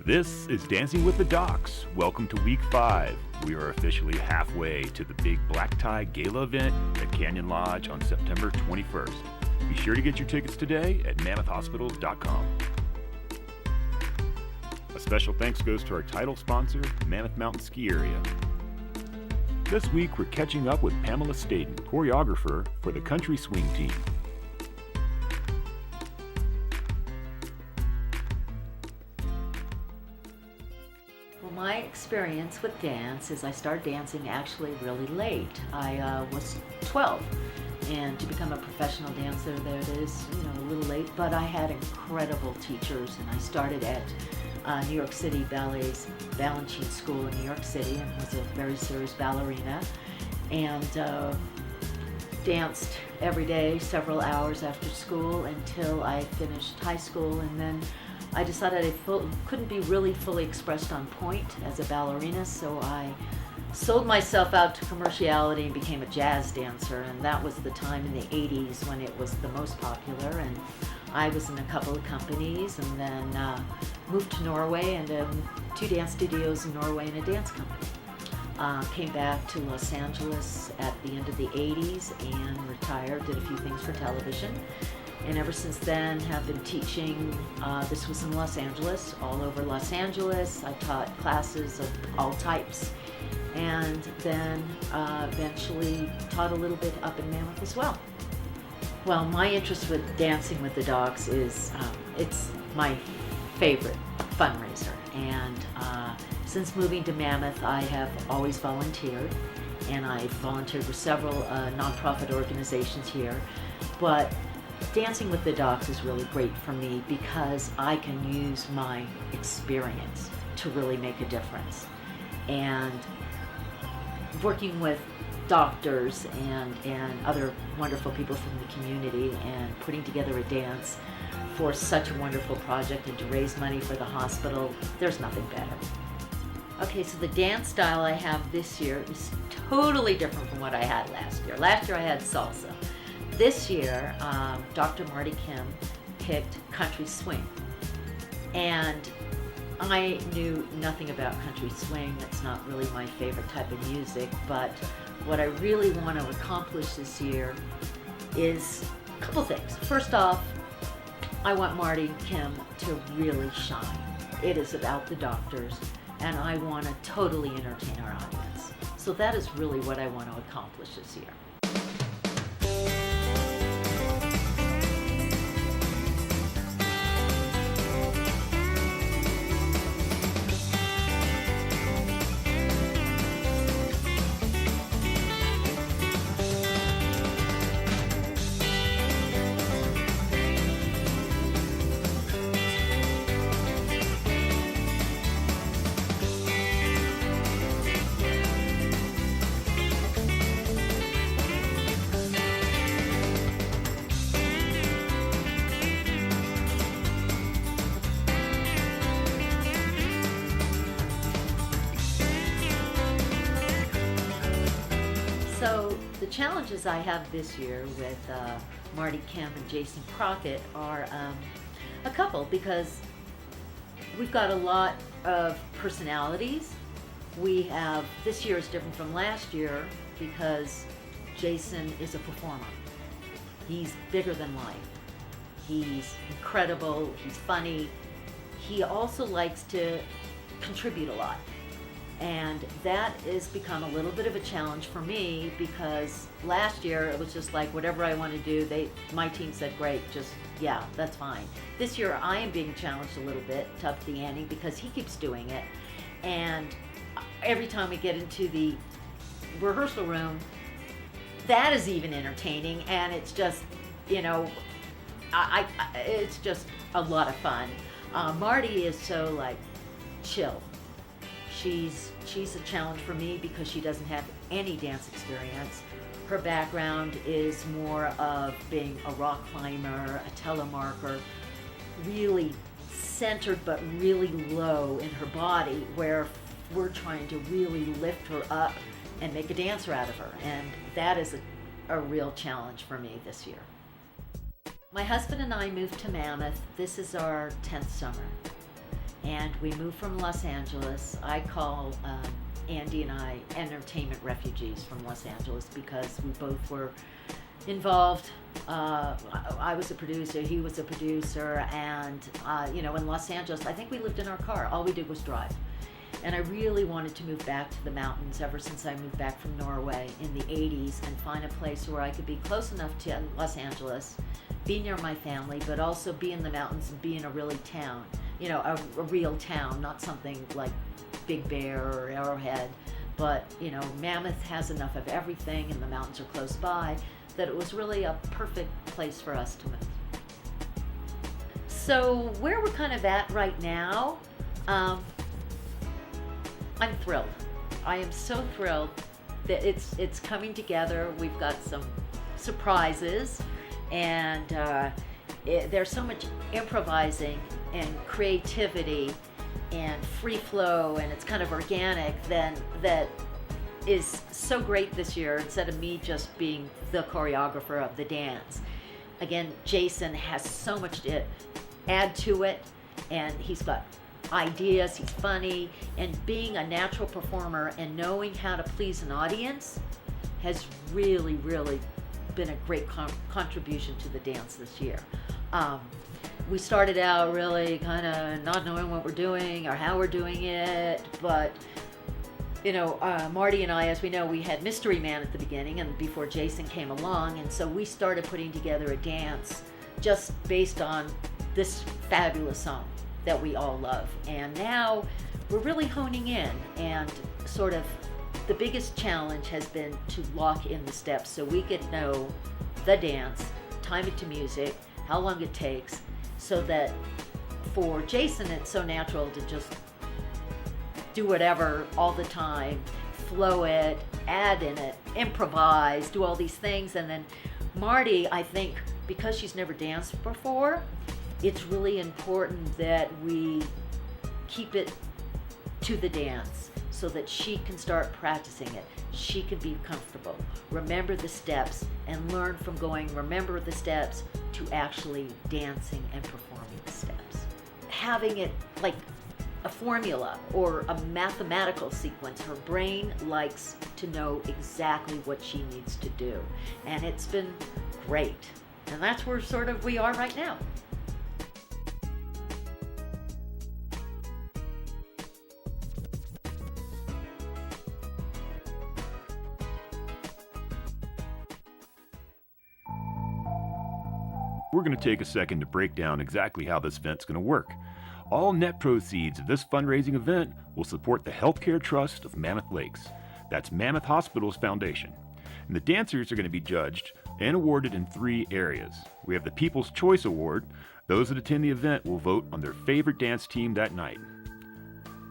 This is Dancing with the Docs. Welcome to week 5. We are officially halfway to the big black tie gala event at Canyon Lodge on September 21st. Be sure to get your tickets today at mammothhospitals.com. A special thanks goes to our title sponsor, Mammoth Mountain Ski Area. This week we're catching up with Pamela Staden, choreographer for the Country Swing Team. My experience with dance is I started dancing actually really late. I was 12, and to become a professional dancer, there it is, a little late, but I had incredible teachers, and I started at New York City Ballet's Balanchine School in New York City, and was a very serious ballerina, and danced every day, several hours after school until I finished high school, and then I decided I couldn't be really fully expressed on point as a ballerina, so I sold myself out to commerciality and became a jazz dancer, and that was the time in the 80s when it was the most popular, and I was in a couple of companies, and then moved to Norway and 2 dance studios in Norway and a dance company. Came back to Los Angeles at the end of the 80s and retired, did a few things for television. And ever since then have been teaching, this was in Los Angeles, all over Los Angeles. I taught classes of all types, and then eventually taught a little bit up in Mammoth as well. Well, my interest with Dancing with the Dogs is, it's my favorite fundraiser. And since moving to Mammoth, I have always volunteered, and I've volunteered with several nonprofit organizations here. But Dancing with the Docs is really great for me because I can use my experience to really make a difference. And working with doctors and other wonderful people from the community and putting together a dance for such a wonderful project and to raise money for the hospital, there's nothing better. Okay, so the dance style I have this year is totally different from what I had last year. Last year I had salsa. This year, Dr. Marty Kim picked country swing, and I knew nothing about country swing. That's not really my favorite type of music, but what I really want to accomplish this year is a couple things. First off, I want Marty Kim to really shine. It is about the doctors, and I want to totally entertain our audience. So that is really what I want to accomplish this year. So the challenges I have this year with Marty Kim and Jason Crockett are a couple, because we've got a lot of personalities. This year is different from last year because Jason is a performer. He's bigger than life. He's incredible, he's funny. He also likes to contribute a lot. And that has become a little bit of a challenge for me because last year it was just like whatever I want to do, my team said, great, yeah, that's fine. This year I am being challenged a little bit to up the ante because he keeps doing it. And every time we get into the rehearsal room, that is even entertaining, and it's just, it's just a lot of fun. Marty is so chill. She's a challenge for me because she doesn't have any dance experience. Her background is more of being a rock climber, a telemarker, really centered but really low in her body, where we're trying to really lift her up and make a dancer out of her. And that is a real challenge for me this year. My husband and I moved to Mammoth. This is our 10th summer. and we moved from Los Angeles. I call Andy and I entertainment refugees from Los Angeles because we both were involved. I was a producer, he was a producer, and in Los Angeles, I think we lived in our car. All we did was drive. And I really wanted to move back to the mountains ever since I moved back from Norway in the 80s and find a place where I could be close enough to Los Angeles, be near my family, but also be in the mountains and be in a really town, a real town, not something like Big Bear or Arrowhead. But, Mammoth has enough of everything and the mountains are close by that it was really a perfect place for us to move. So where we're kind of at right now, I'm thrilled. I am so thrilled that it's coming together. We've got some surprises, and there's so much improvising and creativity and free flow, and it's kind of organic that is so great this year, instead of me just being the choreographer of the dance. Again, Jason has so much to add to it, and he's got ideas, he's funny, and being a natural performer and knowing how to please an audience has really, really been a great contribution to the dance this year. We started out really kind of not knowing what we're doing or how we're doing it, but Marty and I, as we know, we had Mystery Man at the beginning and before Jason came along, and so we started putting together a dance just based on this fabulous song that we all love. And now we're really honing in, and sort of the biggest challenge has been to lock in the steps so we could know the dance, time it to music, how long it takes, so that for Jason it's so natural to just do whatever all the time, flow it, add in it, improvise, do all these things. And then Marty, I think, because she's never danced before, it's really important that we keep it to the dance so that she can start practicing it. She can be comfortable, remember the steps, and learn from remember the steps to actually dancing and performing the steps. Having it like a formula or a mathematical sequence, her brain likes to know exactly what she needs to do. And it's been great. And that's where we are right now. We're going to take a second to break down exactly how this event's going to work. All net proceeds of this fundraising event will support the Healthcare Trust of Mammoth Lakes. That's Mammoth Hospital's foundation. And the dancers are going to be judged and awarded in 3 areas. We have the People's Choice Award. Those that attend the event will vote on their favorite dance team that night.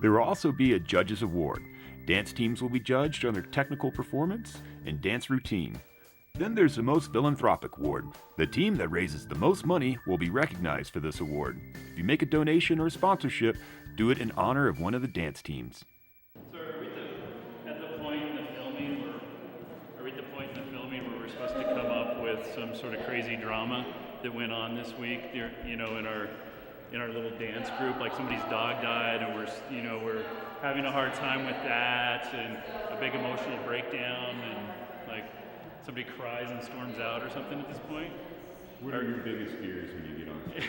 There will also be a Judges Award. Dance teams will be judged on their technical performance and dance routine. Then there's the Most Philanthropic Award. The team that raises the most money will be recognized for this award. If you make a donation or a sponsorship, do it in honor of one of the dance teams. So are we at the point in the filming where we're supposed to come up with some sort of crazy drama that went on this week, in our little dance group, like somebody's dog died and we're having a hard time with that, and a big emotional breakdown, and like somebody cries and storms out or something at this point? What are your biggest fears when you get on stage?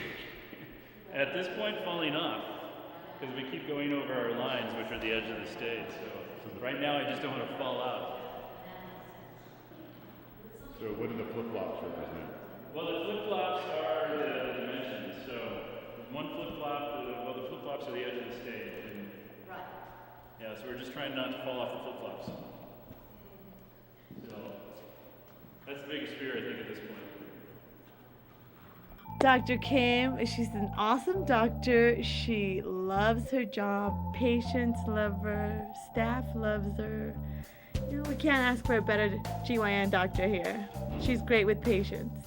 At this point, falling off, because we keep going over our lines, which are the edge of the stage. So right now, I just don't want to fall out. So what do the flip-flops represent? Well, the flip-flops are the dimensions. So one flip-flop, the flip-flops are the edge of the stage. And, Right. yeah, so we're just trying not to fall off the flip-flops. So that's the biggest fear, I think, at this point. Dr. Kim, she's an awesome doctor. She loves her job. Patients love her. Staff loves her. We can't ask for a better GYN doctor here. She's great with patients.